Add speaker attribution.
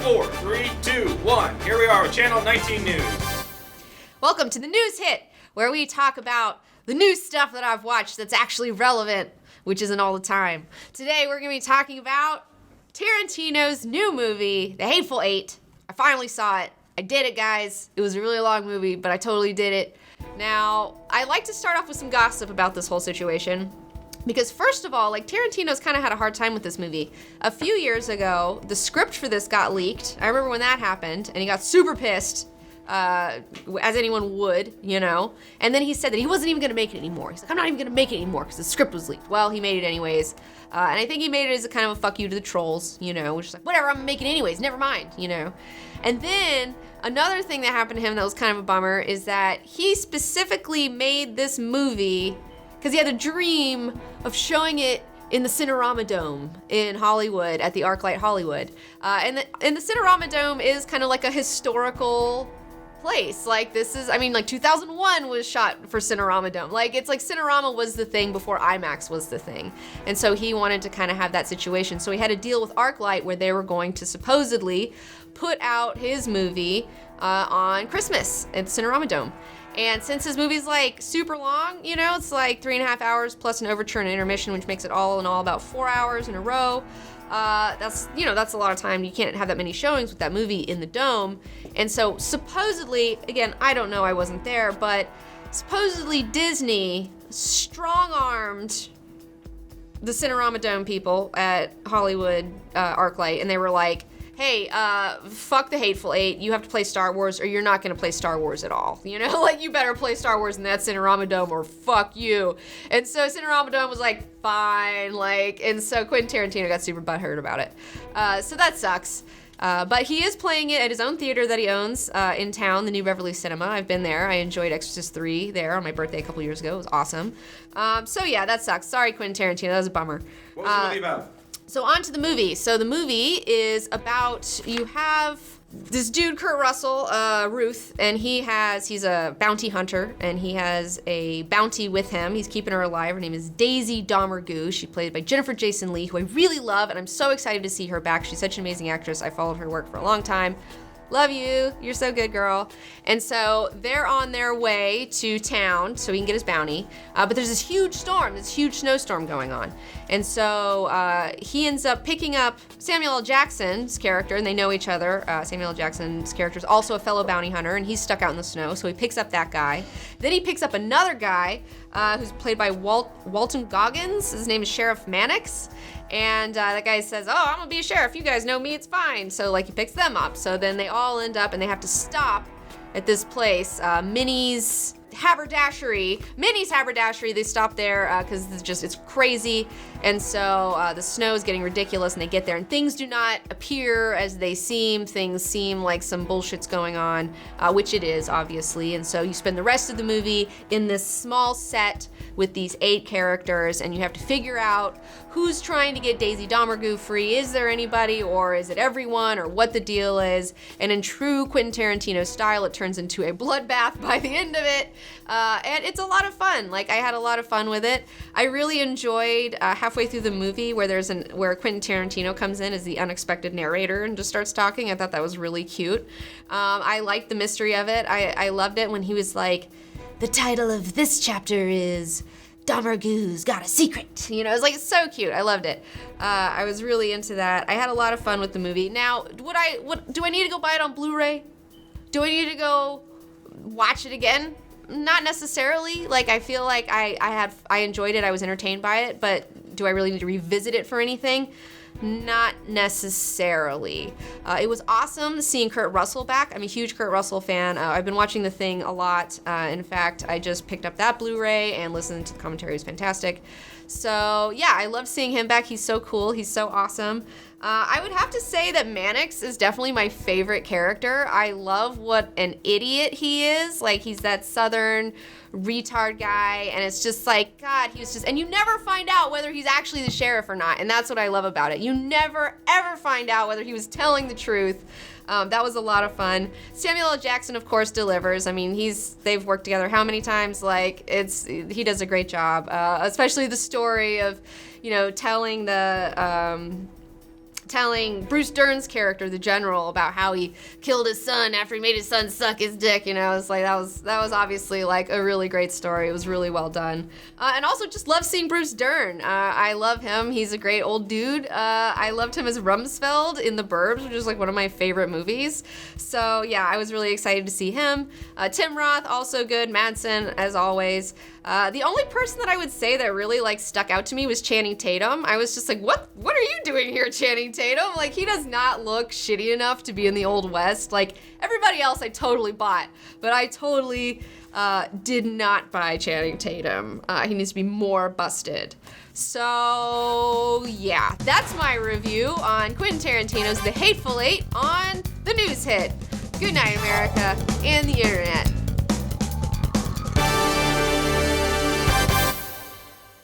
Speaker 1: 4, 3, 2, 1. Here we are with Channel 19 News.
Speaker 2: Welcome to the NewsHit, where we talk about the new stuff that I've watched that's actually relevant, which isn't all the time. Today we're going to be talking about Tarantino's new movie, The Hateful Eight. I finally saw it. I did it, guys. It was a really long movie, but I totally did it. Now, I like to start off with some gossip about this whole situation. Because first of all, Tarantino's kind of had a hard time with this movie. A few years ago, the script for this got leaked. I remember when that happened, and he got super pissed, as anyone would, you know. And then he said that he wasn't even gonna make it anymore. He's like, I'm not even gonna make it anymore because the script was leaked. Well, he made it anyways. And I think he made it as a kind of a fuck you to the trolls, you know, which is like, whatever, I'm gonna make it anyways, never mind, you know. And then another thing that happened to him that was kind of a bummer is that he specifically made this movie because he had a dream of showing it in the Cinerama Dome in Hollywood, at the ArcLight Hollywood. And the Cinerama Dome is kind of like a historical place. 2001 was shot for Cinerama Dome. It's like Cinerama was the thing before IMAX was the thing. And so he wanted to kind of have that situation. So he had a deal with ArcLight where they were going to supposedly put out his movie on Christmas at the Cinerama Dome. And since his movie's super long, you know, it's 3.5 hours plus an overture and intermission, which makes it all in all about 4 hours in a row. That's a lot of time. You can't have that many showings with that movie in the dome. And so supposedly, again, I don't know, I wasn't there, but supposedly Disney strong-armed the Cinerama Dome people at Hollywood ArcLight, and they were like, hey, fuck the Hateful Eight, you have to play Star Wars or you're not gonna play Star Wars at all. You know, you better play Star Wars in that Cinerama Dome or fuck you. And so Cinerama Dome was like, fine, and so Quentin Tarantino got super butthurt about it. So that sucks. But he is playing it at his own theater that he owns in town, the New Beverly Cinema. I've been there. I enjoyed Exorcist 3 there on my birthday a couple years ago. It was awesome. So yeah, that sucks. Sorry, Quentin Tarantino, that was a bummer.
Speaker 1: What was the movie about?
Speaker 2: So on to the movie. So the movie is about, you have this dude, Kurt Russell, Ruth, and he's a bounty hunter, and he has a bounty with him. He's keeping her alive. Her name is Daisy Domergue. She's played by Jennifer Jason Leigh, who I really love, and I'm so excited to see her back. She's such an amazing actress. I followed her work for a long time. Love you. You're so good, girl. And so they're on their way to town so he can get his bounty. But there's this huge snowstorm going on. And so he ends up picking up Samuel L. Jackson's character, and they know each other. Samuel L. Jackson's character is also a fellow bounty hunter, and he's stuck out in the snow, so he picks up that guy. Then he picks up another guy who's played by Walton Goggins. His name is Sheriff Mannix. And that guy says, oh, I'm gonna be a sheriff. You guys know me, it's fine. So he picks them up. So then they all end up and they have to stop at this place, Minnie's Haberdashery. They stop there because it's crazy. And so the snow is getting ridiculous and they get there and things do not appear as they seem. Things seem like some bullshit's going on, which it is, obviously. And so you spend the rest of the movie in this small set with these 8 characters, and you have to figure out who's trying to get Daisy Domergue free. Is there anybody, or is it everyone, or what the deal is? And in true Quentin Tarantino style, it turns into a bloodbath by the end of it. And it's a lot of fun. I had a lot of fun with it. I really enjoyed halfway through the movie where Quentin Tarantino comes in as the unexpected narrator and just starts talking. I thought that was really cute. I liked the mystery of it. I loved it when he was like, the title of this chapter is Domergue's Got a Secret. You know, it's so cute. I loved it. I was really into that. I had a lot of fun with the movie. Now, do I need to go buy it on Blu-ray? Do I need to go watch it again? Not necessarily. I feel like I enjoyed it. I was entertained by it, but do I really need to revisit it for anything? Not necessarily. It was awesome seeing Kurt Russell back. I'm a huge Kurt Russell fan. I've been watching The Thing a lot. In fact, I just picked up that Blu-ray and listened to the commentary. It was fantastic. So yeah, I love seeing him back. He's so cool. He's so awesome. I would have to say that Mannix is definitely my favorite character. I love what an idiot he is. He's that southern retard guy, and it's just God, he was just, and you never find out whether he's actually the sheriff or not, and that's what I love about it. You never, ever find out whether he was telling the truth. That was a lot of fun. Samuel L. Jackson, of course, delivers. I mean, they've worked together how many times? He does a great job, especially the story of, telling telling Bruce Dern's character, the general, about how he killed his son after he made his son suck his dick. You know, it's like that was obviously like a really great story. It was really well done. And also just love seeing Bruce Dern. I love him. He's a great old dude. I loved him as Rumsfeld in The Burbs, which is like one of my favorite movies. So yeah, I was really excited to see him. Tim Roth, also good. Madsen, as always. The only person that I would say that really like stuck out to me was Channing Tatum. I was just like, what are you doing here, Channing Tatum? Like, he does not look shitty enough to be in the Old West. Like, everybody else I totally bought, but I totally did not buy Channing Tatum. He needs to be more busted. So yeah, that's my review on Quentin Tarantino's The Hateful Eight on the NewsHit. Good night, America and the internet.